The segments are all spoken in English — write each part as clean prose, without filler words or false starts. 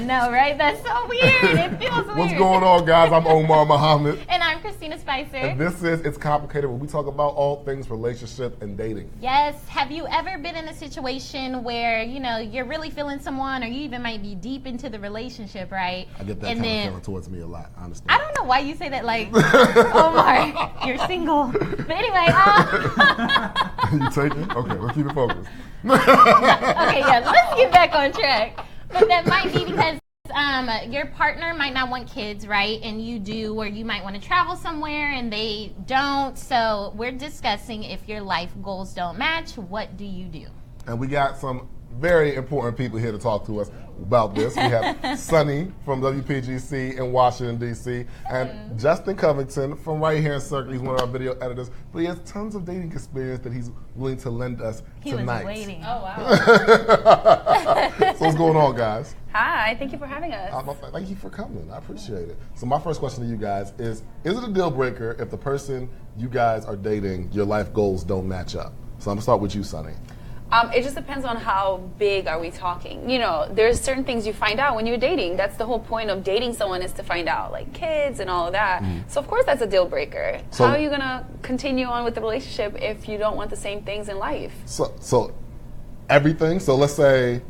know, right? That's so weird. It feels weird. What's going on, guys? I'm Omar Muhammad. And I'm Christina Spicer. And this is It's Complicated, where we talk about all things relationship and dating. Yes. Have you ever been in a situation where, you know, you're really feeling someone, or you even might be deep into the relationship, right? I get that kind of feeling towards me a lot, honestly. I don't know why you say that like, Omar, you're single. But anyway. You take it? Okay, let's keep it focused. Okay, yeah, let's get back on track. But that might be because your partner might not want kids, right? And you do, or you might want to travel somewhere and they don't. So we're discussing, if your life goals don't match, what do you do? And we got some very important people here to talk to us about this. We have Sunny from WPGC in Washington, D.C., and Justin Covington from right here in Circle. He's one of our video editors, but he has tons of dating experience that he's willing to lend us tonight. He was waiting. Oh, wow. So what's going on, guys? Hi, thank you for having us. Thank you for coming. I appreciate it. So my first question to you guys is it a deal breaker if the person you guys are dating, your life goals don't match up? So I'm going to start with you, Sunny. It just depends on how big are we talking. You know, there's certain things you find out when you're dating. That's the whole point of dating someone, is to find out, like, kids and all of that. So of course that's a deal breaker. So how are you going to continue on with the relationship if you don't want the same things in life? So everything. So let's say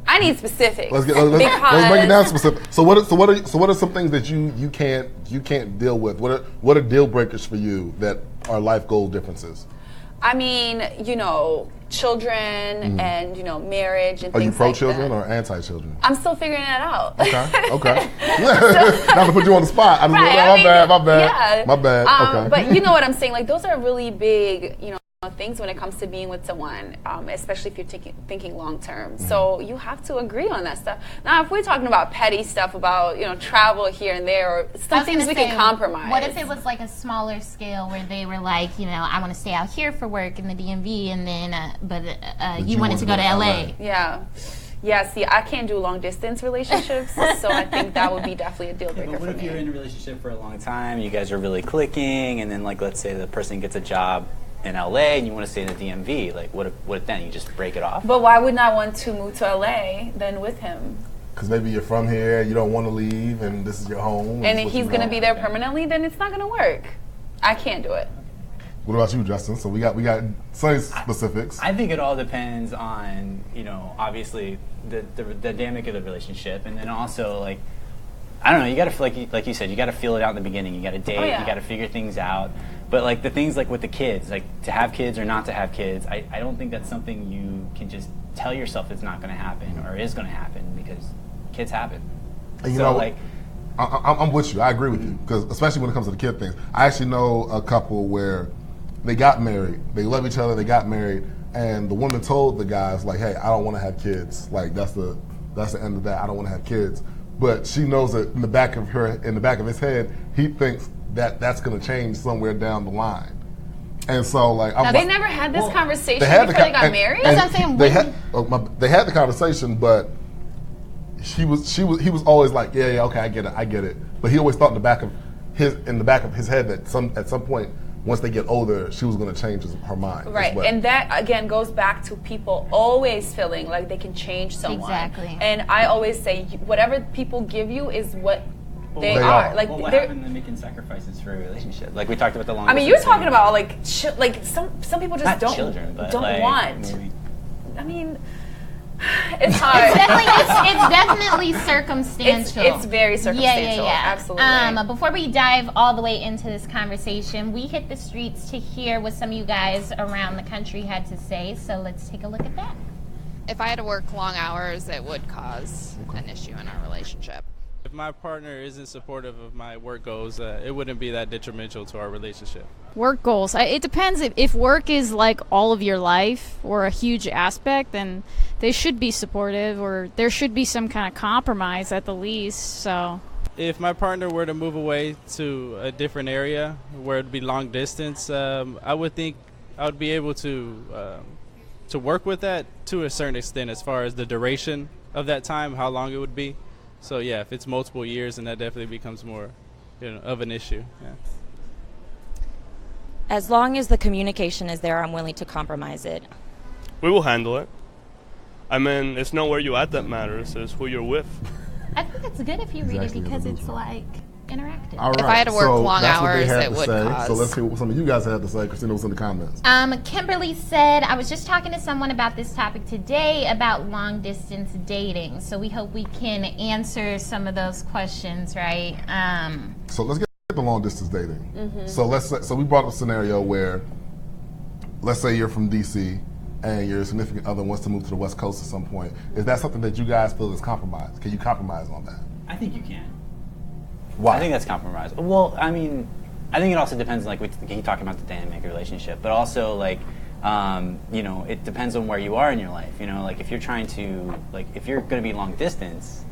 I need specifics. Let's break it down specific. So what are some things that you can't deal with? What are deal breakers for you that are life goal differences? I mean, you know, children and, you know, marriage and things like that. Are you pro-children or anti-children? I'm still figuring that out. Okay. Not to put you on the spot. My bad. Okay. But you know what I'm saying? Like, those are really big, you know, things when it comes to being with someone, especially if you're thinking long term. So you have to agree on that stuff. Now, if we're talking about petty stuff about, you know, travel here and there, or some things we can compromise. What if it was like a smaller scale where they were like, you know, I want to stay out here for work in the DMV, and then, but you wanted to go to LA. Yeah, see, I can't do long distance relationships, so I think that would be definitely a deal breaker for me. What if you're in a relationship for a long time, you guys are really clicking, and then, like, let's say the person gets a job in LA and you want to stay in the DMV, like, what if then you just break it off? But why wouldn't I want to move to LA then with him? Because maybe you're from here, you don't want to leave, and this is your home. And if he's going to be there permanently, then it's not going to work. I can't do it. What about you, Justin? So we got some specifics. I think it all depends on, you know, obviously the dynamic of the relationship, and then also, like, I don't know, you got to, like you said, you got to feel it out in the beginning. You got to date, you got to figure things out. But, like, the things, like, with the kids, like, to have kids or not to have kids, I don't think that's something you can just tell yourself it's not going to happen or is going to happen, because kids happen. And you know, like, I'm with you. I agree with you, because especially when it comes to the kid things. I actually know a couple where they got married. They love each other. They got married, and the woman told the guys, like, "Hey, I don't want to have kids. Like, that's the end of that. I don't want to have kids." But she knows that in the back of his head, he thinks that's going to change somewhere down the line. And so, like, now, they never had this conversation before they got married? That's what I'm saying. They had the conversation, but he was always like, yeah, okay, I get it. But he always thought in the back of his head that at some point, once they get older, she was going to change her mind. Right, and that, again, goes back to people always feeling like they can change someone. Exactly. And I always say, whatever people give you is what they are. Like, what happened to making sacrifices for a relationship? Like, we talked about the long. I mean, you're talking about, like, some people just don't children, but don't like, want. Maybe. I mean, it's hard. It's definitely circumstantial. It's very circumstantial. Yeah. Absolutely. Before we dive all the way into this conversation, we hit the streets to hear what some of you guys around the country had to say. So let's take a look at that. If I had to work long hours, it would cause an issue in our relationship. If my partner isn't supportive of my work goals, it wouldn't be that detrimental to our relationship. Work goals. It depends. If work is like all of your life or a huge aspect, then they should be supportive, or there should be some kind of compromise at the least. So, if my partner were to move away to a different area where it'd be long distance, I would think I would be able to work with that to a certain extent, as far as the duration of that time, how long it would be. So yeah, if it's multiple years, then that definitely becomes more, of an issue. Yeah. As long as the communication is there, I'm willing to compromise it. We will handle it. I mean, it's not where you're at that matters. It's who you're with. I think it's good if you read it because it's like interactive. All right. If I had to work long that's what they hours, had it to would say. cause. So let's hear what some of you guys had to say. Christina was in the comments. Kimberly said, I was just talking to someone about this topic today about long distance dating. So we hope we can answer some of those questions, right? So let's get to long distance dating. So we brought up a scenario where, let's say you're from DC and your significant other wants to move to the West Coast at some point. Is that something that you guys feel is compromised? Can you compromise on that? I think you can. Why? I think that's compromise. Well, I mean, I think it also depends, like we keep talking about the dynamic relationship, but also like, you know, it depends on where you are in your life. You know, like if you're trying to, like if you're going to be long distance,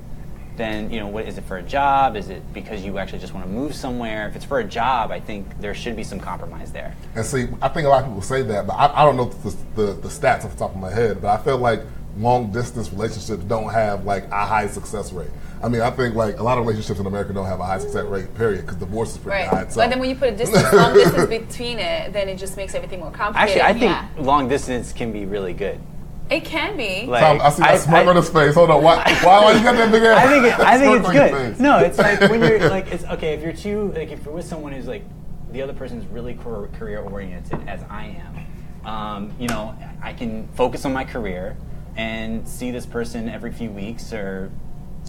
then, you know, what is it for a job? Is it because you actually just want to move somewhere? If it's for a job, I think there should be some compromise there. And see, I think a lot of people say that, but I don't know the stats off the top of my head, but I feel like long distance relationships don't have like a high success rate. I mean, I think like a lot of relationships in America don't have a high success rate, period, because divorce is pretty high. So. But then when you put a distance, long distance between it, then it just makes everything more complicated. Actually, I think long distance can be really good. It can be. Like, Tom, I see that smirk on his face. Hold on, why you got that big ass? I think it's smirk on your good. face? No, it's like when you're like, it's okay if you're if you're with someone who's like, the other person's really career oriented as I am. You know, I can focus on my career and see this person every few weeks or.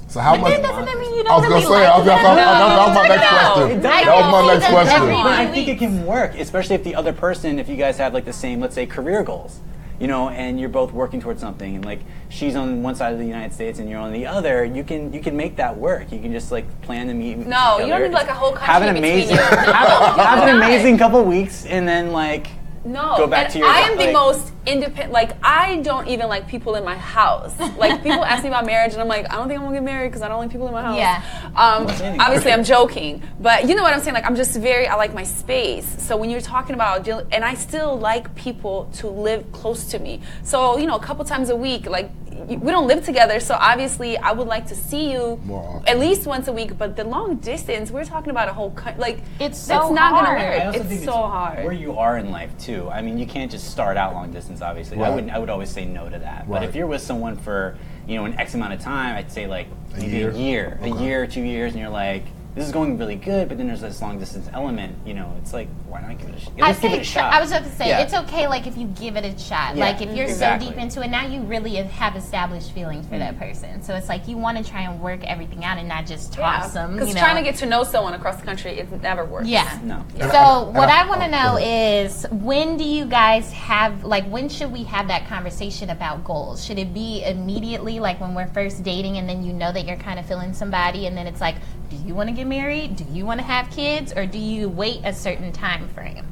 So how much? That doesn't mean you I don't was gonna really say like that was my next question. That was my next question. I think it can work, especially if the other person, if you guys have like the same, let's say, career goals. You know, and you're both working towards something, and like she's on one side of the United States and you're on the other. You can make that work. You can just like plan to meet. No, you don't need like a whole country have an amazing, have an amazing couple weeks, and then like go back to your. I am the most independent. Like I don't even like people in my house. Like people ask me about marriage, and I'm like, I don't think I'm gonna get married because I don't like people in my house. Yeah. Obviously, I'm joking, but you know what I'm saying. Like I'm just I like my space. So when you're talking about and I still like people to live close to me. So you know, a couple times a week, like. We don't live together, so obviously I would like to see you at least once a week. But the long distance, we're talking about a whole like it's that's so not hard. gonna work. It's so hard. Where you are in life too. I mean, you can't just start out long distance. Obviously, Right. I would always say no to that. Right. But if you're with someone for an X amount of time, I'd say like maybe a year, Okay. a year, 2 years, and you're like, this is going really good, but then there's this long distance element. You know, it's like, why not give it a shot? Just give it a shot. I was about to say, Yeah. it's okay like if you give it a shot. Yeah, Like if you're exactly. so deep into it, now you really have established feelings for that person. So it's like you want to try and work everything out and not just toss them. Because trying to get to know someone across the country, it never works. Yeah. No. So what I want to know is when do you guys have, like when should we have that conversation about goals? Should it be immediately, like when we're first dating and then you know that you're kind of feeling somebody and then it's like, do you want to get married? Do you want to have kids? Or do you wait a certain time frame?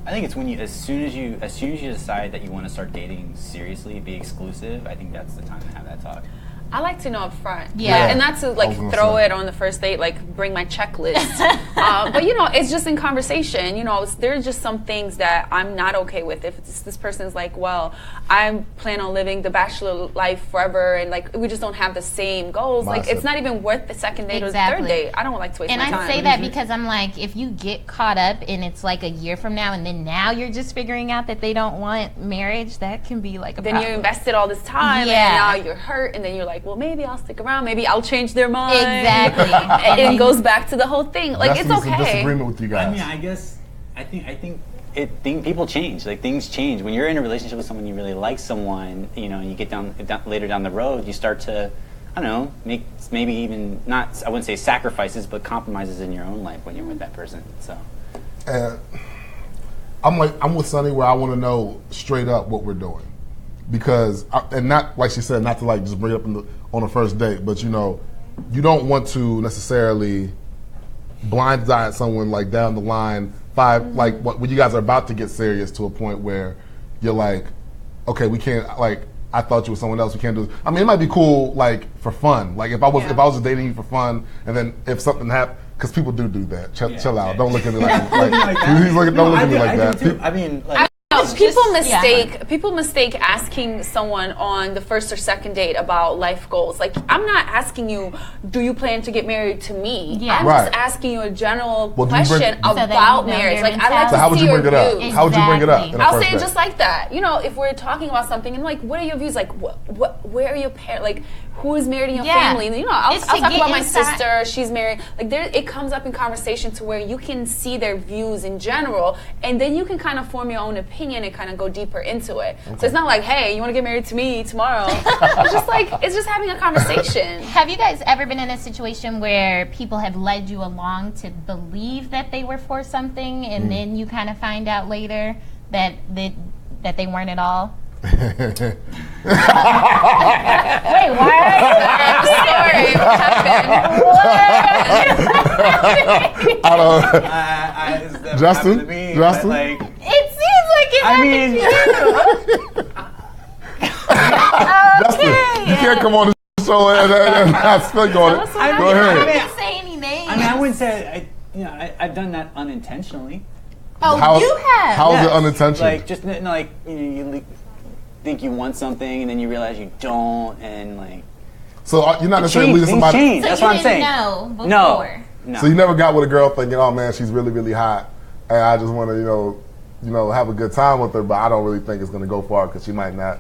I think it's when as soon as you decide that you want to start dating seriously, be exclusive. I think that's the time to have that talk. I like to know up front. Yeah. And not to like throw it on the first date, like bring my checklist. But you know, it's just in conversation. You know, there's just some things that I'm not okay with. If this person's like, well, I plan on living the bachelor life forever, and like we just don't have the same goals. Like it's not even worth the second date or the third date. I don't like to waste my time. And I say that because I'm like, if you get caught up and it's like a year from now, and then now you're just figuring out that they don't want marriage, that can be like a problem. Then you invested all this time, and now you're hurt, and then you're like, well, maybe I'll stick around. Maybe I'll change their mind. Exactly. And it goes back to the whole thing. Like it's okay. Some disagreement with you guys. I mean, I think people change. Like things change. When you're in a relationship with someone, you really like someone. You know, you get down later down the road, you start to, I don't know, make maybe even not. I wouldn't say sacrifices, but compromises in your own life when you're with that person. So. I'm with Sunny where I want to know straight up what we're doing. Because, and not like she said, not to like just bring it up on the first date, but you know, you don't want to necessarily blindside someone like down the line like when you guys are about to get serious to a point where you're like, okay, we can't, like, I thought you were someone else, we can't do this. I mean, it might be cool like for fun, like if I was just dating you for fun, and then if something happened, because people do that. Chill out. Don't look at me like don't look at me like that. I mean, like. People mistake asking someone on the first or second date about life goals. Like, I'm not asking you, do you plan to get married to me? Yeah. I'm just asking you a general question about marriage. Like, I'd like So to how would see you your bring it up? views. How would you bring it up? I'll say it just like that. You know, if we're talking about something and like, what are your views? Like, what where are your parents? Like, who is married in your Yeah. family? You know, I'll It's to talk get about my inside- sister. She's married. Like, it comes up in conversation to where you can see their views in general, and then you can kind of form your own opinion and kind of go deeper into it. So it's not like, hey, you want to get married to me tomorrow? It's just having a conversation. Have you guys ever been in a situation where people have led you along to believe that they were for something, and then you kind of find out later that they weren't at all? Wait, why? Story. What happened? I don't. It's never Justin? happened to me, Justin? but, like, It seems like it happened to you. Justin, you can't come on the show and not speak on it. Go I ahead. didn't say any names. I mean, I wouldn't say I've done that unintentionally. Oh, How- you have. How is Yes. it unintentional? Like just like you think you want something and then you realize you don't, and like So you're not necessarily leaving things somebody. change. So That's you what I'm didn't saying. know before. No. So you never got with a girl thinking, oh man, she's really, really hot, and I just want to, have a good time with her, but I don't really think it's going to go far because she might not.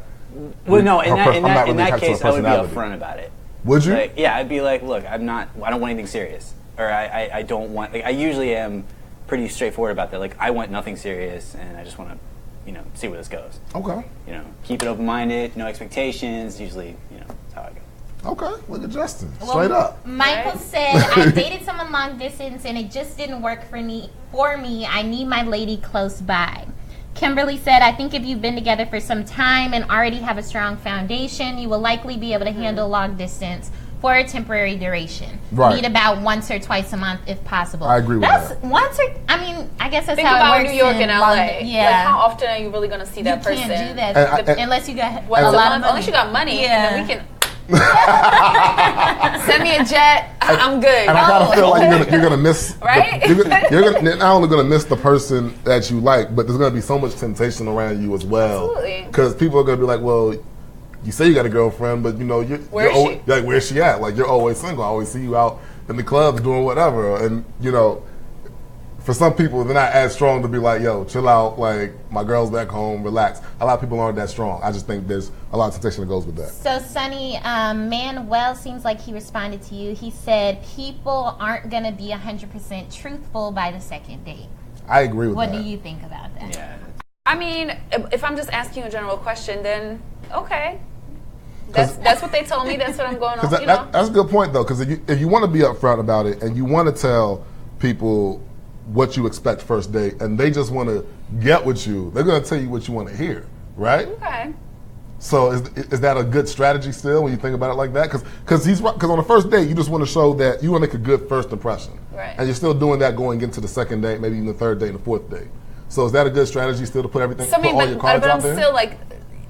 Well, no. In I'm not that really attached to case, her I would be personality. upfront about it. Would you? Like, yeah, I'd be like, look, I don't want anything serious, or I don't want. Like, I usually am pretty straightforward about that. Like, I want nothing serious, and I just want to, see where this goes. Okay. Keep it open-minded, no expectations. Usually, that's how I go. Okay. Look at Justin. Straight up. Michael said, I dated someone long distance and it just didn't work for me. I need my lady close by. Kimberly said, I think if you've been together for some time and already have a strong foundation, you will likely be able to handle long distance for a temporary duration. Right. Meet about once or twice a month if possible. I agree with that. I guess that's Think how about it works New York in and LA. London. Yeah. Like, how often are you really going to see that person? You can't do that And unless you got Once a a lot of month, money. unless you got money, Yeah. and then we can send me a jet. I'm good. And I kind of feel like you're gonna miss, Right? You're not only gonna miss the person that you like, but there's gonna be so much temptation around you as well. Absolutely. Because people are gonna be like, well, you say you got a girlfriend, but Where is she? like, where's she at? Like, you're always single. I always see you out in the clubs doing whatever, and for some people, they're not as strong to be like, yo, chill out, like, my girl's back home, relax. A lot of people aren't that strong. I just think there's a lot of temptation that goes with that. So, Sonny, Manuel seems like he responded to you. He said people aren't going to be 100% truthful by the second date. I agree with that. What do you think about that? Yeah. I mean, if I'm just asking a general question, then okay. That's what they told me. That's what I'm going on. That's a good point, though, because if you want to be upfront about it and you want to tell people what you expect first date, and they just want to get with you, they're going to tell you what you want to hear, right? Okay. So is that a good strategy still when you think about it like that? Because on the first date, you just want to show that you want to make a good first impression. Right. And you're still doing that going into the second date, maybe even the third date and the fourth date. So is that a good strategy still to put everything, So, I mean, put all your cards but out I'm there? still like,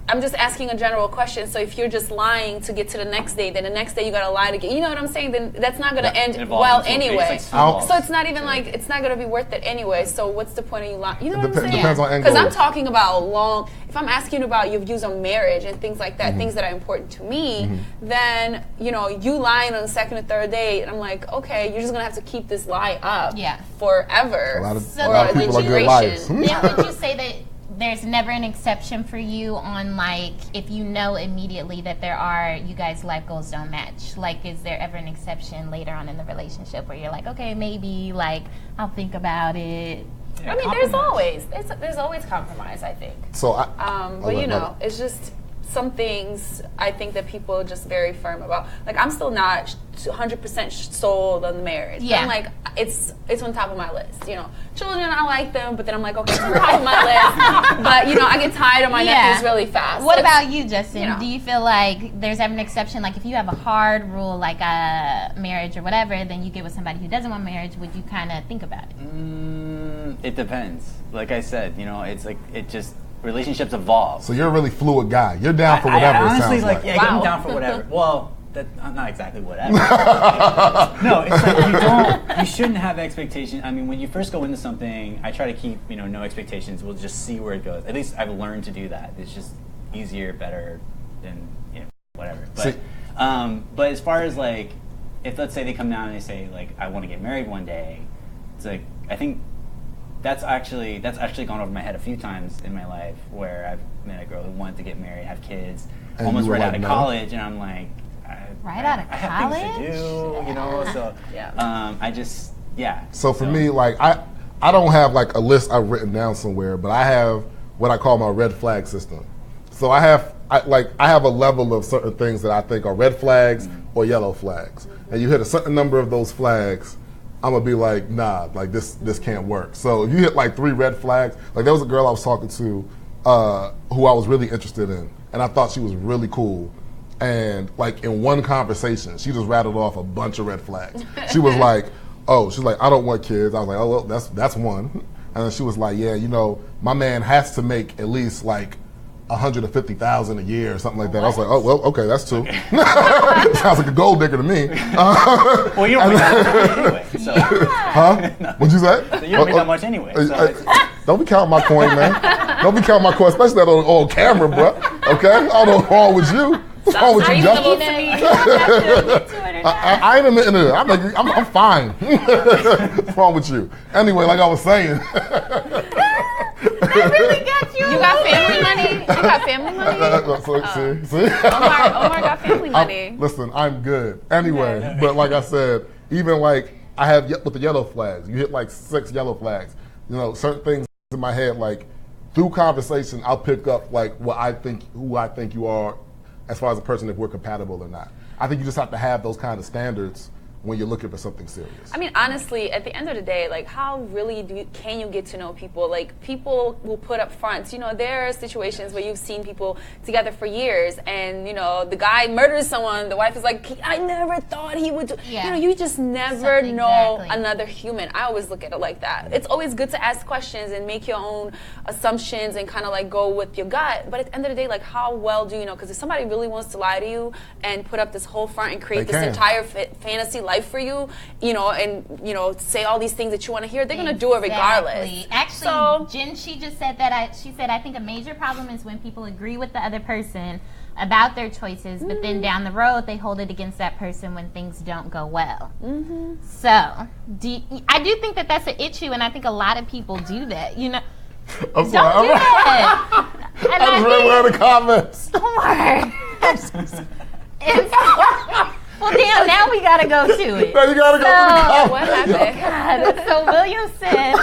I'm just asking a general question. So if you're just lying to get to the next day, then the next day you gotta lie to get. You know what I'm saying? Then that's not gonna end involves well in some anyway. cases, like, So it's not even like it's not gonna be worth it anyway. So what's the point of you lying? You know what I'm saying? Depends on Because I'm angle. talking about long. If I'm asking about your views on marriage and things like that, things that are important to me, then you lying on the second or third date, and I'm like, okay, you're just gonna have to keep this lie up, forever. A lot of or people are good liars. duration. Then would you say that there's never an exception for you on, like, if you know immediately that you guys' life goals don't match? Like, is there ever an exception later on in the relationship where you're like, okay, maybe, like, I'll think about it? I mean, there's always compromise, I think. So But it's just some things I think that people are just very firm about. Like, I'm still not 100% sold on the marriage. Yeah. I'm like, it's on top of my list. Children, I like them, but then I'm like, okay, it's on top of my list. But I get tired of my nephews really fast. What So about you, Justin? you know. Do you feel like there's ever an exception? Like, if you have a hard rule, like a marriage or whatever, then you get with somebody who doesn't want marriage, would you kind of think about it? It depends. Like I said, it's like relationships evolve. you're a really fluid guy. You're down for whatever. I honestly, it sounds like. yeah, I'm down for whatever. Well, not exactly whatever. No, it's like you shouldn't have expectations. I mean, when you first go into something, I try to keep, no expectations. We'll just see where it goes. At least I've learned to do that. It's just easier, better than, whatever. But, but as far as like, if let's say they come down and they say like, I want to get married one day, it's like, I think that's actually gone over my head a few times in my life where I've met a girl who wanted to get married, have kids, And almost you were right out like, of no? college, and I'm like, Out I have things to do, you know. So I just So for me, like I don't have like a list I've written down somewhere, but I have what I call my red flag system. So I have a level of certain things that I think are red flags or yellow flags, and you hit a certain number of those flags, I'm gonna be like, nah, like this can't work. So if you hit like 3 red flags, like there was a girl I was talking to who I was really interested in, and I thought she was really cool. And like in one conversation, she just rattled off a bunch of red flags. She was like, she's like, I don't want kids. I was like, oh, well, that's one. And then she was like, yeah, you know, my man has to make at least like $150,000 a year or something like that. I was like, oh, well, okay, that's 2. Sounds like a gold digger to me. Well, you don't make that much anyway. So. Huh? What'd you say? So you don't make that much anyway. So don't be counting my coin, man. Don't be counting my coin, especially that on camera, bro. Okay? I don't know what's wrong with you. What's wrong with you, Justin? I ain't admitting it. I'm fine. What's wrong with you? Anyway, like I was saying. I really got you. You got family money? You got family money? See? Omar got family money. Listen, I'm good. Anyway, but like I said, even like I have with the yellow flags, you hit like 6 yellow flags. You know, certain things in my head, like through conversation, I'll pick up like who I think you are as far as a person, if we're compatible or not. I think you just have to have those kind of standards when you're looking for something serious. I mean, honestly, at the end of the day, like, how really can you get to know people? Like, people will put up fronts. You know, there are situations where you've seen people together for years, and, you know, the guy murders someone, the wife is like, I never thought he would do. Yeah. You know, you just never know Exactly. another human. I always look at it like that. It's always good to ask questions and make your own assumptions and kind of, like, go with your gut. But at the end of the day, like, how well do you know? Because if somebody really wants to lie to you and put up this whole front and create They this can. entire fantasy life for you, you know, and, you know, say all these things that you want to hear, they're going to do it regardless. Exactly. Actually, So- Jen, she just said that. She said, I think a major problem is when people agree with the other person about their choices, but then down the road they hold it against that person when things don't go well. So, I do think that that's an issue, and I think a lot of people do that. You know, I'm don't sorry. do that. And I just read one of the comments. Well, damn, now we gotta go to it. Now you gotta go to the comments. What happened? God, so William said,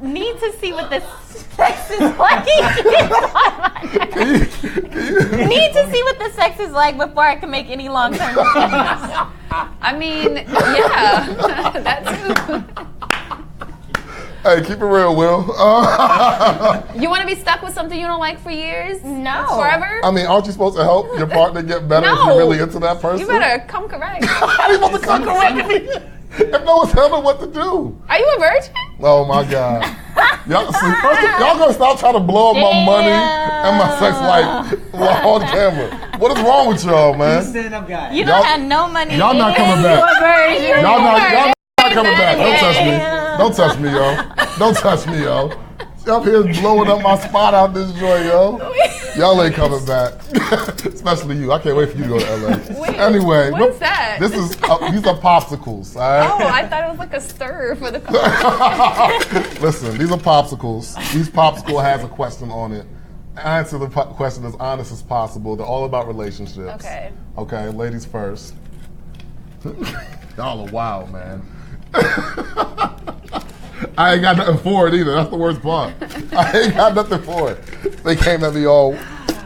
need to see what the sex is like. Need to see what the sex is like before I can make any long-term decisions. I mean, yeah, that too. Hey, keep it real, Will. You want to be stuck with something you don't like for years? No. Forever? I mean, aren't you supposed to help your partner get better if No. you're really into that person? You better come correct. How are you supposed to come correct me if no one's telling me what to do? Are you a virgin? Oh my God. Y'all, see, first y'all gonna stop trying to blow up my money and my sex life on camera. What is wrong with y'all, man? stand-up guy. You Y'all- don't have no money. y'all not coming back. Y'all not coming back. Don't touch me. Don't touch me, yo. Don't touch me, yo. Up here blowing up my spot out this joint, yo. Y'all ain't coming back. Especially you. I can't wait for you to go to LA. Wait, Anyway, what's that? This is these are popsicles, all right? Oh, I thought it was like a stir for the Listen, these are popsicles. Each popsicle has a question on it. Answer the question as honest as possible. They're all about relationships. Okay. Okay, ladies first. Y'all are wild, man. I ain't got nothing for it either. That's the worst part. I ain't got nothing for it. They came at me all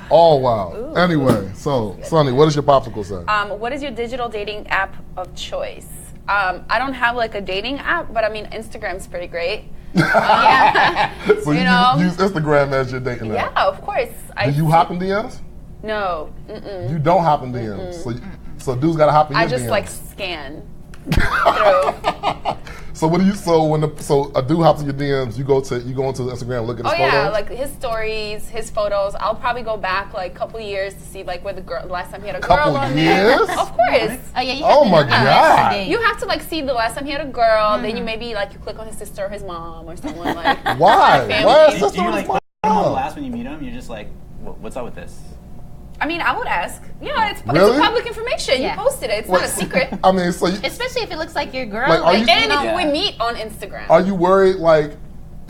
wild. Ooh. Anyway, so Sonny, what does your popsicle say? What is your digital dating app of choice? I don't have like a dating app, but I mean Instagram's pretty great. Yeah. So you know? use Instagram as your dating app? Yeah, of course. Do you hop in DMs? No. Mm-mm. You don't hop in DMs. So dudes gotta hop in your DMs. I just like scan through. So what do you? So a dude hops in your DMs. You go onto Instagram, look at his photos. Oh yeah, like his stories, his photos. I'll probably go back like a couple years to see like where the last time he had a girl on there. Years? Of course. Oh yeah. You Oh my God. You have to like see the last time he had a girl. Then you maybe like you click on his sister or his mom or someone like. Why? family. Why is Do sister you with like his put him on mom? blast when you meet him? You're just like, what's up with this? I mean, I would ask. Yeah, it's Really? public information. Yeah. You posted it. It's not a secret. I mean, so Especially if it looks like your girl. Like, are you- And if we meet on Instagram. are you worried like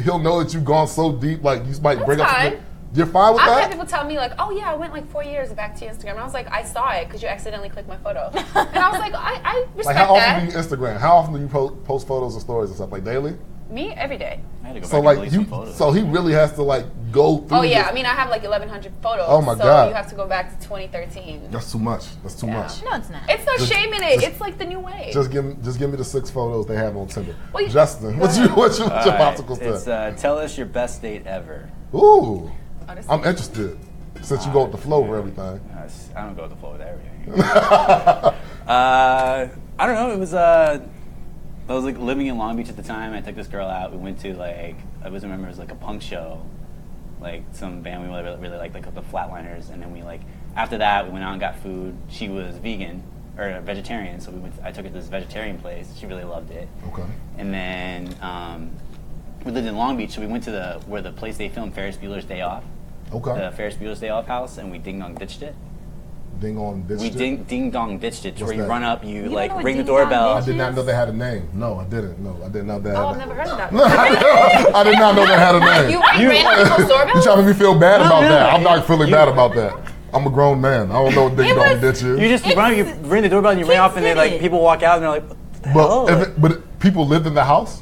he'll know that you've gone so deep, like you might bring up fine. something? You're fine with I've that? had people tell me like, "Oh yeah, I went like 4 years back to your Instagram." And I was like, "I saw it because you accidentally clicked my photo." And I was like, "I respect Like, how often that." do you Instagram? How often do you post photos and stories and stuff? Like daily? Me every day. I had to go So back and like delete you, some photos. so he really has to like go through. Oh yeah, this. I mean, I have like 1,100 photos. Oh, my so God. you have to go back to 2013. That's too much. That's too much. No, it's not. It's no Just- shame in it. just- It's like the new way. Just give me the 6 photos they have on Tinder. Well, you- Justin, what's your popsicle It's say? tell us your best date ever. Ooh, Honestly. I'm interested. Since you go with the flow for everything. I don't go with the flow with everything. I don't know. It was I was like living in Long Beach at the time. I took this girl out. We went to like I always remember it was like a punk show, like some band we really liked, like the Flatliners. And then we like after that we went out and got food. She was vegan or vegetarian, so I took her to this vegetarian place. She really loved it. Okay. And then we lived in Long Beach, so we went to where the place they filmed Ferris Bueller's Day Off. Okay. The Ferris Bueller's Day Off house, and we ding dong ditched it. Ding on bitch. We ding dong ditched it. It's What's where you that? run up, you don't like know what ring the ding dong doorbell. I did not know they had a name. No, I didn't. No, I did not know they had. Oh, I've never heard of that. I did not know they had a name. You ring random people's You doorbells? trying to make me feel bad about no, that? I'm not feeling you- bad about that. I'm a grown man. I don't know what ding dong ditch is. You just run, you ring the doorbell, and you ring off, and then like did it. people walk out, and they're like, "What the hell?" But people lived in the house.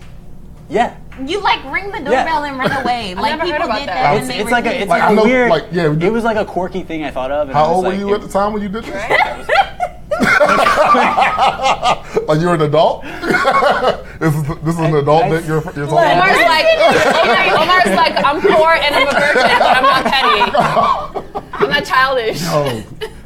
Yeah, You like ring the doorbell and run away. Like never heard people about did that. that when it's, they it's were like a kids. it's Like, like I a know, weird. like, yeah, we did- it was like a quirky thing I thought of. And How I was old were like, you at the time when you did this? Right? Like you were an adult? This is an adult that you're talking Omar's about? Omar's like, I'm poor and I'm a virgin, but I'm not petty. I'm not childish. Oh,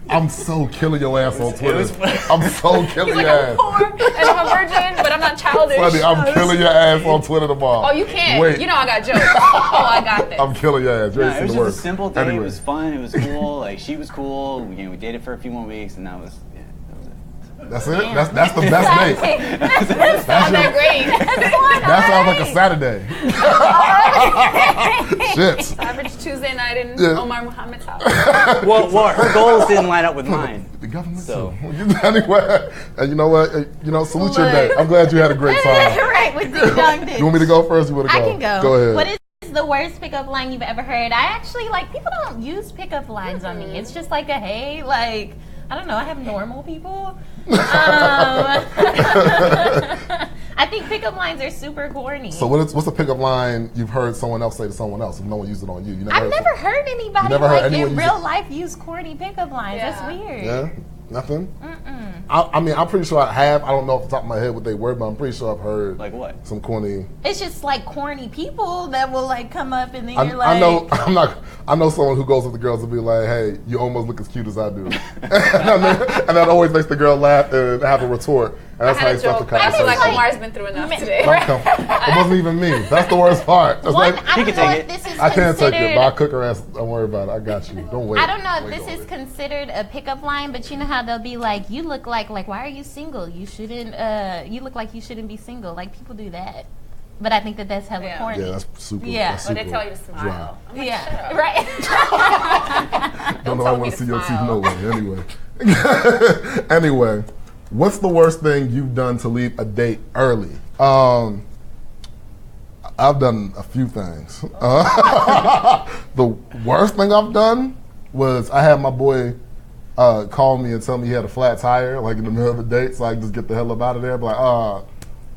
I'm so killing your ass on Twitter. was- I'm so killing He's like, your I'm ass. poor and I'm a virgin, but I'm not childish. Buddy, I'm killing your ass on Twitter tomorrow. Oh, you can't. Wait, You know I got jokes. Oh, I got this. I'm killing your ass. You No, ain't it was seen the just work. a simple thing. Anyway. It was fun. It was cool. Like she was cool. We dated for a few more weeks, and that was it. That's it? That's the best date. Not that great. That sounds like a Saturday. Shit. Average Tuesday night in Yeah. Omar Muhammad's house. Well, her goals didn't line up with mine. The government So- too. Anyway, and you know what? Salute your day. I'm glad you had a great time. right with ding dong ditch. You want me to go first? You want to I go? can go. Go ahead. What is the worst pickup line you've ever heard? I actually people don't use pickup lines on me. It's just like a hey, like I don't know. I have normal people. I think pickup lines are super corny. So what's a pickup line you've heard someone else say to someone else if no one used it on you? I've never heard anybody never heard like anyone in use real it? life use corny pickup lines. Yeah. That's weird. Yeah, nothing. I mean, I'm pretty sure I have. I don't know off the top of my head what they were, but I'm pretty sure I've heard Like what? some corny. It's just like corny people that will like come up and then you're like, I know. I know someone who goes with the girls and be like, "Hey, you almost look as cute as I do," and that always makes the girl laugh and have a retort. And that's I how had you a start the joke. I feel conversation. like Omar's been through enough today. It wasn't even me. That's the worst part. It's One, like, I don't can know take if it. this is I can't take it, considered- but I'll cook her ass. Don't worry about it. I got you. Don't wait. I don't know if Wait this on is it. considered a pickup line, but you know how they'll be like, "You look like why are you single? You shouldn't. You look like you shouldn't be single." Like people do that, but I think that that's hella Yeah. corny. Yeah, that's super. Yeah. that's But they super tell you to smile. I'm like, shut Yeah, up. right. Don't know. I tell me want to to see your teeth smile. no way. Anyway, anyway, what's the worst thing you've done to leave a date early? I've done a few things. The worst thing I've done was I had my boy call me and tell me he had a flat tire, like in the middle of the date, so I could just get the hell up out of there. But like,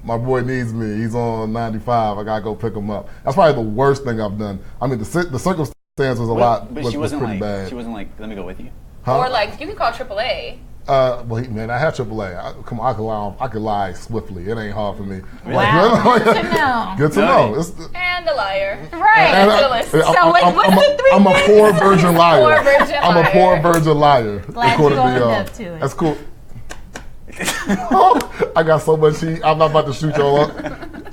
my boy needs me. He's on 95. I gotta go pick him up. That's probably the worst thing I've done. I mean, the circumstance was a lot. But was, she was wasn't pretty like bad. she wasn't like, let me go with you. Huh? Or like, you can call AAA. Well, man, I have AAA. Come on, I could lie swiftly. It ain't hard for me. Wow, good to know. Good to No. know. And a liar. Right. And Angela. So what's the three I'm a things? poor virgin liar. Poor virgin I'm a liar. poor virgin liar. Glad according you to owned y'all. up to it. That's cool. I got so much heat. I'm not about to shoot y'all up.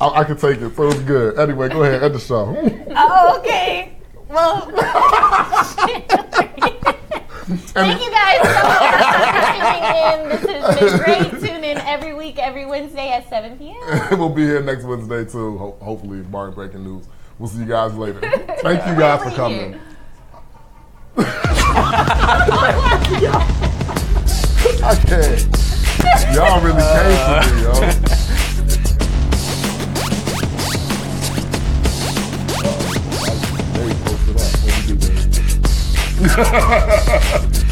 I can take it. So it's good. Anyway, go ahead. End the show. Oh, okay. Well, thank you guys so much for tuning in. This has been great. Tune in every week, every Wednesday at 7 p.m. We'll be here next Wednesday too. Hopefully, Martin Breaking News. We'll see you guys later. Thank you guys for coming. I can't. Y'all really came for me, yo. They posted up. What you do, baby?